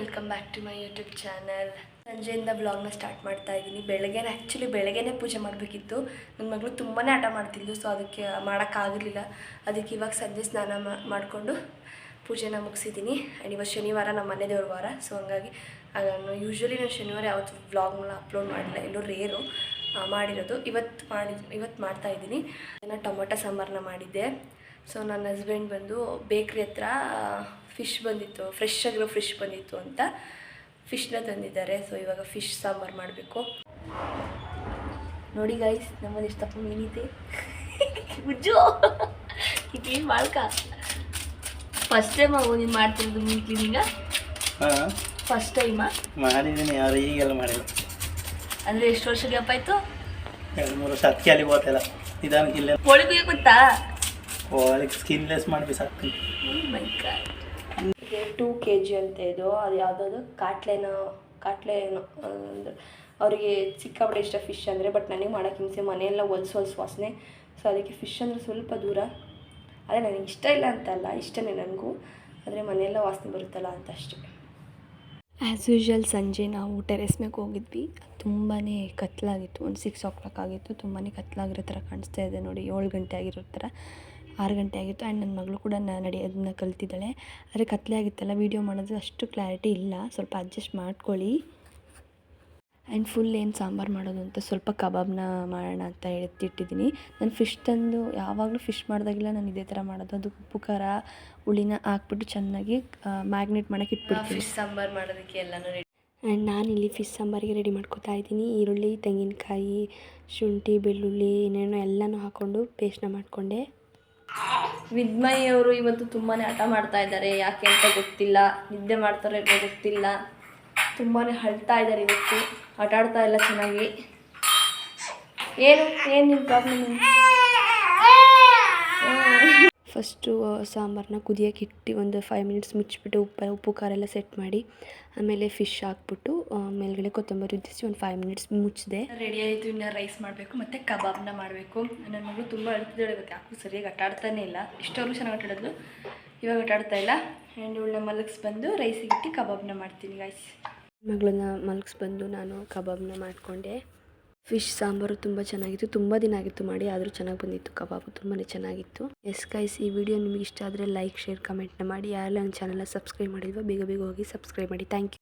Welcome back to my YouTube channel. ಸಂಜೆಯಿಂದ ವ್ಲಾಗ್ನ start ಮಾಡ್ತಾ ಇದ್ದೀನಿ. ಬೆಳಗ್ಗೆನೇ ಪೂಜೆ ಮಾಡಬೇಕಿತ್ತು. ನನ್ನ ಮಗಳು ತುಂಬಾ ಹಠ ಮಾಡ್ತಿದ್ಲು, ಸೊ ಅದಕ್ಕೆ ಮಾಡೋಕ್ಕಾಗಲಿಲ್ಲ. ಅದಕ್ಕೆ ಇವಾಗ ಸಂಜೆ ಸ್ನಾನ ಮಾಡಿಕೊಂಡು ಪೂಜೆನ ಮುಗಿಸಿದ್ದೀನಿ. ಆ್ಯಂಡ್ ಇವತ್ತು ಶನಿವಾರ, ನಮ್ಮ ಮನೆ ದೇವ್ರ ವಾರ. ಸೊ ಹಂಗಾಗಿ ಯೂಶ್ವಲಿ ನಾನು ಶನಿವಾರ ಯಾವತ್ತು ವ್ಲಾಗ್ನ ಅಪ್ಲೋಡ್ ಮಾಡಿಲ್ಲ, ಎಲ್ಲೋ ರೇರು ಮಾಡಿರೋದು. ಇವತ್ತು ಮಾಡ್ತಾಯಿದ್ದೀನಿ. ನಾನು ಟೊಮೊಟೊ ಸಾಂಬಾರನ್ನ ಮಾಡಿದ್ದೆ. ಸೊ ನನ್ನ ಹಸ್ಬೆಂಡ್ ಬಂದು ಬೇಕ್ರಿ ಹತ್ರ ಫಿಶ್ ಬಂದಿತ್ತು, ಫ್ರೆಶ್ ಆಗಿರೋ ಫಿಶ್ ಬಂದಿತ್ತು ಅಂತ ಫಿಶ್ನ ತಂದಿದ್ದಾರೆ. ಸೊ ಇವಾಗ ಫಿಶ್ ಸಾಂಬಾರು ಮಾಡಬೇಕು. ನೋಡಿ ಗೈಸ್, ನಮ್ಮಲ್ಲಿ ಎಷ್ಟು ತಪ್ಪ ಮೀನಿದೆ. ಉಜ್ಜು ಕ್ಲೀನ್ ಮಾಡ್ಕ. ಫಸ್ಟ್ ಟೈಮ್ ನೀನು ಮಾಡ್ತಿರೋದು ಮೀನು ಕ್ಲೀನಿಂಗ? ಫಸ್ಟ್ ಟೈಮಾ ಮಾಡಿದ್ದೀನಿ, ಯಾರು ಈಗೆಲ್ಲ ಮಾಡಿಲ್ಲ. ಅಂದರೆ ಎಷ್ಟು ವರ್ಷ ಗ್ಯಾಪ್ ಆಯಿತು? 2-3 ವರ್ಷ. ಅದಕ್ಕೆ ಅಲ್ಲಿ ಹೋಗ್ತಿಲ್ಲ, ನಿಧಾನಕ್ಕೆ ಇಲ್ಲೇ ಹೋಳಿಗೆ ಗೊತ್ತಾ? ಹೋಳಿಗೆ ಸ್ಕಿನ್ಲೆಸ್ ಮಾಡಿ ಬಿಸಾಕ್ತೀನಿ. ಮೈ ಗಾಡ್. 2 kg ಅಂತ ಇದು. ಅದು ಯಾವುದಾದ್ರು ಕಾಟ್ಲೆ ಅಂದ್ರೆ ಅವರಿಗೆ ಸಿಕ್ಕಾಪಟ್ಟೆ ಇಷ್ಟ ಫಿಶ್ ಅಂದರೆ. ಬಟ್ ನನಗೆ ಮಾಡೋಕ್ಕೆ ಹಿಂಸೆ, ಮನೆಯೆಲ್ಲ ಹೊಲ್ಸು ವಾಸನೆ. ಸೊ ಅದಕ್ಕೆ ಫಿಶ್ ಅಂದರೆ ಸ್ವಲ್ಪ ದೂರ. ಅದೇ ನನಗೆ ಇಷ್ಟ ಇಲ್ಲ ಅಂತಲ್ಲ, ಇಷ್ಟನೇ ನನಗೂ, ಆದರೆ ಮನೆಯೆಲ್ಲ ವಾಸನೆ ಬರುತ್ತಲ್ಲ ಅಂತ ಅಷ್ಟೇ. ಆ್ಯಸ್ ಯೂಶ್ವಲ್ ಸಂಜೆ ನಾವು ಟೆರೆಸ್ ಮೇಲೆ ಹೋಗಿದ್ವಿ. ತುಂಬಾ ಕತ್ಲಾಗಿತ್ತು. ಒಂದು 6 o'clock ಆಗಿತ್ತು. ತುಂಬಾ ಕತ್ಲಾಗಿರೋ ಥರ ಕಾಣಿಸ್ತಾ ಇದೆ ನೋಡಿ. 7 ಗಂಟೆ ಆಗಿರೋ ಥರ, 6 ಗಂಟೆ ಆಗಿತ್ತು. ಆ್ಯಂಡ್ ನನ್ನ ಮಗಳು ಕೂಡ ನಡೆಯೋದನ್ನ ಕಲ್ತಿದ್ದಾಳೆ. ಆದರೆ ಕತ್ಲೆ ಆಗಿತ್ತಲ್ಲ, ವೀಡಿಯೋ ಮಾಡೋದು ಅಷ್ಟು ಕ್ಲಾರಿಟಿ ಇಲ್ಲ, ಸ್ವಲ್ಪ ಅಡ್ಜಸ್ಟ್ ಮಾಡ್ಕೊಳ್ಳಿ. ಆ್ಯಂಡ್ ಫುಲ್ ಏನು ಸಾಂಬಾರು ಮಾಡೋದು ಅಂತ ಸ್ವಲ್ಪ ಕಬಾಬ್ನ ಮಾಡೋಣ ಅಂತ ಎತ್ತಿಟ್ಟಿದ್ದೀನಿ. ನಾನು ಫಿಶ್ ತಂದು ಯಾವಾಗಲೂ ಫಿಶ್ ಮಾಡಿದಾಗೆಲ್ಲ ನಾನು ಇದೇ ಥರ ಮಾಡೋದು. ಅದು ಉಪ್ಪು ಖಾರ ಹುಳಿನ ಹಾಕ್ಬಿಟ್ಟು ಚೆನ್ನಾಗಿ ಮ್ಯಾಗ್ನೇಟ್ ಮಾಡೋಕ್ಕೆ ಇಟ್ಬಿಡ್ತೀನಿ. ಫಿಶ್ ಸಾಂಬಾರು ಮಾಡೋದಕ್ಕೆ ಎಲ್ಲನೂ ರೆಡಿ. ಆ್ಯಂಡ್ ನಾನಿಲ್ಲಿ ಫಿಶ್ ಸಾಂಬಾರಿಗೆ ರೆಡಿ ಮಾಡ್ಕೊತಾ ಇದ್ದೀನಿ. ಈರುಳ್ಳಿ, ತೆಂಗಿನಕಾಯಿ, ಶುಂಠಿ, ಬೆಳ್ಳುಳ್ಳಿ ಏನೇನೋ ಎಲ್ಲನೂ ಹಾಕ್ಕೊಂಡು ಪೇಸ್ಟ್ನ ಮಾಡಿಕೊಂಡೆ. ವಿದ್ಮಯ್ ಅವರು ಇವತ್ತು ತುಂಬಾ ಹಠ ಮಾಡ್ತಾ ಇದ್ದಾರೆ. ಯಾಕೆ ಅಂತ ಗೊತ್ತಿಲ್ಲ. ನಿದ್ದೆ ಮಾಡ್ತಾರೆ ಅಂತ ಗೊತ್ತಿಲ್ಲ. ತುಂಬಾ ಅಳ್ತಾ ಇದ್ದಾರೆ ಇವತ್ತು. ಆಟ ಆಡ್ತಾ ಇಲ್ಲ ಚೆನ್ನಾಗಿ. ಏನು ನಿಮ್ಮ ಪ್ರಾಬ್ಲಮ್? ಫಸ್ಟು ಸಾಂಬಾರನ್ನ ಕುದಿಯೋಕೆ ಇಟ್ಟು ಒಂದು 5 minutes ಮುಚ್ಚಿಬಿಟ್ಟು ಉಪ್ಪು ಖಾರ ಎಲ್ಲ ಸೆಟ್ ಮಾಡಿ, ಆಮೇಲೆ ಫಿಶ್ ಹಾಕ್ಬಿಟ್ಟು ಮೇಲ್ಗಡೆ ಕೊತ್ತಂಬರಿ ಉದ್ದಿಸಿ ಒಂದು 5 minutes ಮುಚ್ಚಿದೆ. ರೆಡಿ ಆಯಿತು. ಇನ್ನು ರೈಸ್ ಮಾಡಬೇಕು ಮತ್ತು ಕಬಾಬ್ನ ಮಾಡಬೇಕು. ನನ್ನ ಮಗಳು ತುಂಬ ಅಳ್ತಿದ್ದಾಳೆ ಇವತ್ತು. ಯಾಕೂ ಸರಿಯಾಗಿ ಆಟ ಆಡ್ತಾನೇ ಇಲ್ಲ. ಇಷ್ಟವರೆಗೂ ಚೆನ್ನಾಗಿ ಆಟ ಆಡೋದು, ಇವಾಗ ಆಟ ಆಡ್ತಾ ಇಲ್ಲ. ಆ್ಯಂಡ್ ಇವಳನ್ನ ಮಲಗಿಸ್ಬಂದು ರೈಸಿಗೆ ಇಟ್ಟು ಕಬಾಬ್ನ ಮಾಡ್ತೀನಿ ಗೈಸ್. ಮಗಳನ್ನ ಮಲಗಿಸ್ಬಂದು ನಾನು ಕಬಾಬ್ನ ಮಾಡಿಕೊಂಡೆ. ಫಿಶ್ ಸಾಂಬಾರು ತುಂಬ ಚೆನ್ನಾಗಿತ್ತು. ತುಂಬ ದಿನ ಆಗಿತ್ತು ಮಾಡಿ, ಆದರೂ ಚೆನ್ನಾಗಿ ಬಂದಿತ್ತು. ಕಬಾಬು ತುಂಬಾ ಚೆನ್ನಾಗಿತ್ತು. ಎಸ್ ಗೈಸ್, ಈ ವಿಡಿಯೋ ನಿಮಗೆ ಇಷ್ಟ ಆದರೆ ಲೈಕ್, ಶೇರ್, ಕಮೆಂಟ್ನ ಮಾಡಿ. ಯಾರೆಲ್ಲ ನನ್ನ ಚಾನಲ್ನ ಸಬ್ಸ್ಕ್ರೈಬ್ ಮಾಡಿಲ್ವೋ ಬೇಗ ಹೋಗಿ ಸಬ್ಸ್ಕ್ರೈಬ್ ಮಾಡಿ. Thank you.